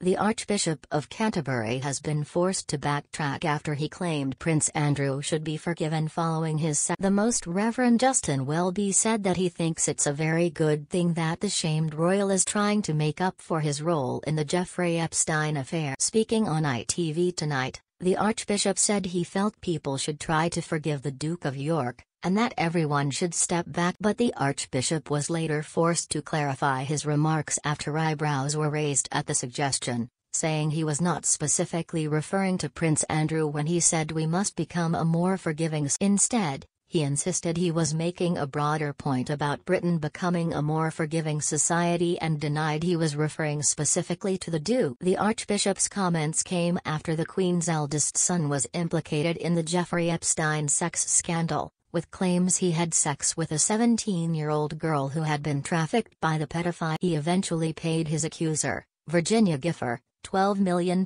The Archbishop of Canterbury has been forced to backtrack after he claimed Prince Andrew should be forgiven following his The Most Reverend Justin Welby said that he thinks it's a very good thing that the shamed royal is trying to make up for his role in the Jeffrey Epstein affair. Speaking on ITV Tonight, the Archbishop said he felt people should try to forgive the Duke of York, and that everyone should step back. But the Archbishop was later forced to clarify his remarks after eyebrows were raised at the suggestion, saying he was not specifically referring to Prince Andrew when he said we must become a more forgiving. Instead, he insisted he was making a broader point about Britain becoming a more forgiving society and denied he was referring specifically to the Duke. The Archbishop's comments came after the Queen's eldest son was implicated in the Jeffrey Epstein sex scandal, with claims he had sex with a 17-year-old girl who had been trafficked by the pedophile. He eventually paid his accuser, Virginia Gifford, £12 million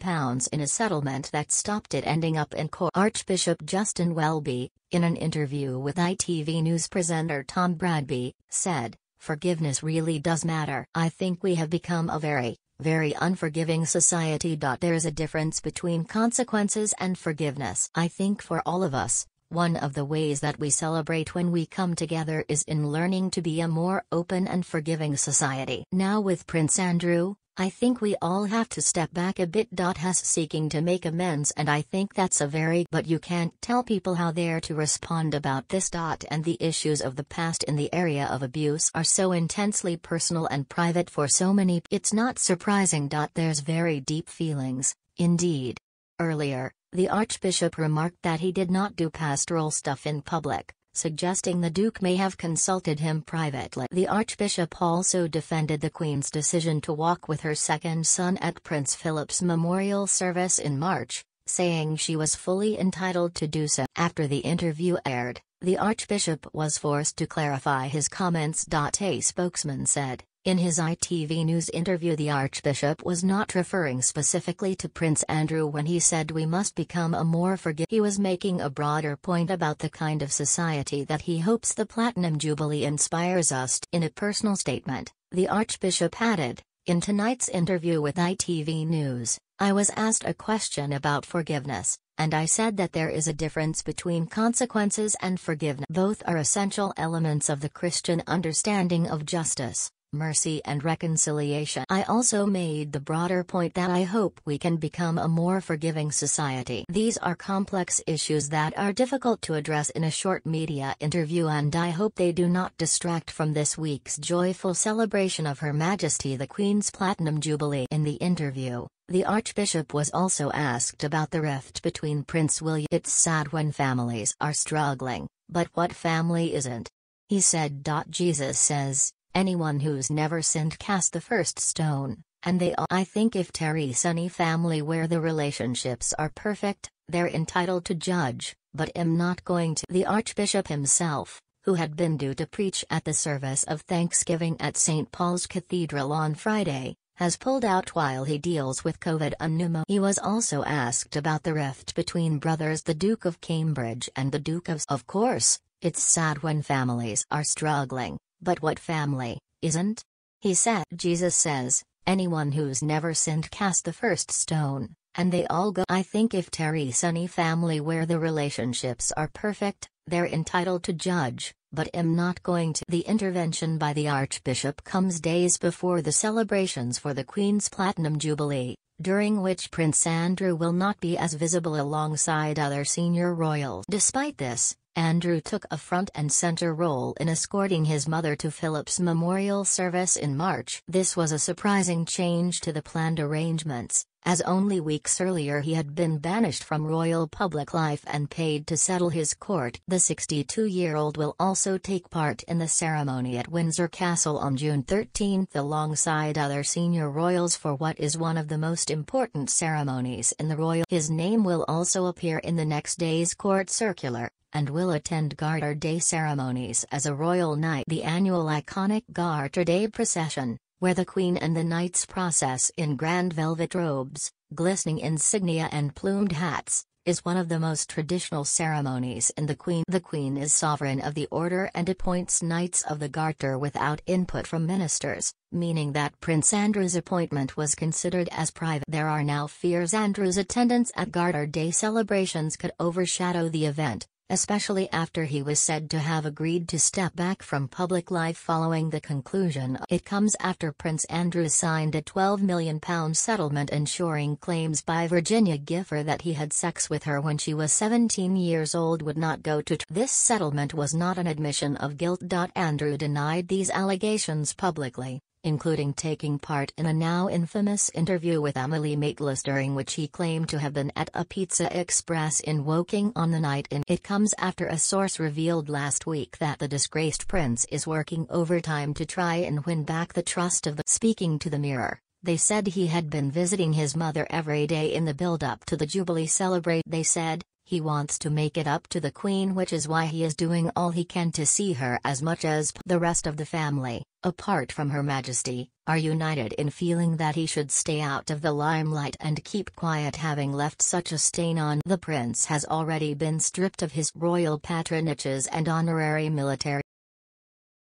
in a settlement that stopped it ending up in court. Archbishop Justin Welby, in an interview with ITV News presenter Tom Bradby, said, "Forgiveness really does matter. I think we have become a very, very unforgiving society. There is a difference between consequences and forgiveness. I think for all of us, one of the ways that we celebrate when we come together is in learning to be a more open and forgiving society. Now with Prince Andrew, I think we all have to step back a bit. Has seeking to make amends, and I think that's a very but you can't tell people how they're to respond about this. And the issues of the past in the area of abuse are so intensely personal and private for so many. It's not surprising. There's very deep feelings, indeed." Earlier, the Archbishop remarked that he did not do pastoral stuff in public, suggesting the Duke may have consulted him privately. The Archbishop also defended the Queen's decision to walk with her second son at Prince Philip's memorial service in March, saying she was fully entitled to do so. After the interview aired, the Archbishop was forced to clarify his comments. A spokesman said, in his ITV News interview the Archbishop was not referring specifically to Prince Andrew when he said we must become a more forgiving. He was making a broader point about the kind of society that he hopes the Platinum Jubilee inspires us to. In a personal statement, the Archbishop added, in tonight's interview with ITV News, I was asked a question about forgiveness, and I said that there is a difference between consequences and forgiveness. Both are essential elements of the Christian understanding of justice, mercy and reconciliation. I also made the broader point that I hope we can become a more forgiving society. These are complex issues that are difficult to address in a short media interview, and I hope they do not distract from this week's joyful celebration of Her Majesty the Queen's Platinum Jubilee. In the interview, the Archbishop was also asked about the rift between Prince William. It's sad when families are struggling, but what family isn't? He said. Jesus says, anyone who's never sinned cast the first stone, and they all. I think if Terry's any family where the relationships are perfect, they're entitled to judge, but am not going to. The Archbishop himself, who had been due to preach at the service of Thanksgiving at St. Paul's Cathedral on Friday, has pulled out while he deals with COVID and pneumonia. He was also asked about the rift between brothers the Duke of Cambridge and the Duke of. Of course, it's sad when families are struggling. But what family isn't? He said. Jesus says, anyone who's never sinned cast the first stone, and they all go. I think if Terry's any family where the relationships are perfect, they're entitled to judge, but am not going to. The intervention by the Archbishop comes days before the celebrations for the Queen's Platinum Jubilee, during which Prince Andrew will not be as visible alongside other senior royals. Despite this, Andrew took a front-and-center role in escorting his mother to Philip's memorial service in March. This was a surprising change to the planned arrangements, as only weeks earlier he had been banished from royal public life and paid to settle his court. The 62-year-old will also take part in the ceremony at Windsor Castle on June 13 alongside other senior royals for what is one of the most important ceremonies in the royal. His name will also appear in the next day's court circular, and will attend Garter Day ceremonies as a royal knight. The annual iconic Garter Day procession, where the Queen and the knights process in grand velvet robes, glistening insignia and plumed hats, is one of the most traditional ceremonies in the Queen. The Queen is sovereign of the order and appoints Knights of the Garter without input from ministers, meaning that Prince Andrew's appointment was considered as private. There are now fears Andrew's attendance at Garter Day celebrations could overshadow the event, especially after he was said to have agreed to step back from public life following the conclusion. It comes after Prince Andrew signed a £12 million settlement ensuring claims by Virginia Gifford that he had sex with her when she was 17 years old would not go to trial. This settlement was not an admission of guilt. Andrew denied these allegations publicly, including taking part in a now infamous interview with Emily Maitlis during which he claimed to have been at a Pizza Express in Woking on the night in. It comes after a source revealed last week that the disgraced prince is working overtime to try and win back the trust of the. Speaking to the Mirror, they said he had been visiting his mother every day in the build-up to the Jubilee celebration. They said, he wants to make it up to the Queen, which is why he is doing all he can to see her as much as the rest of the family, apart from Her Majesty, are united in feeling that he should stay out of the limelight and keep quiet, having left such a stain on. The prince has already been stripped of his royal patronages and honorary military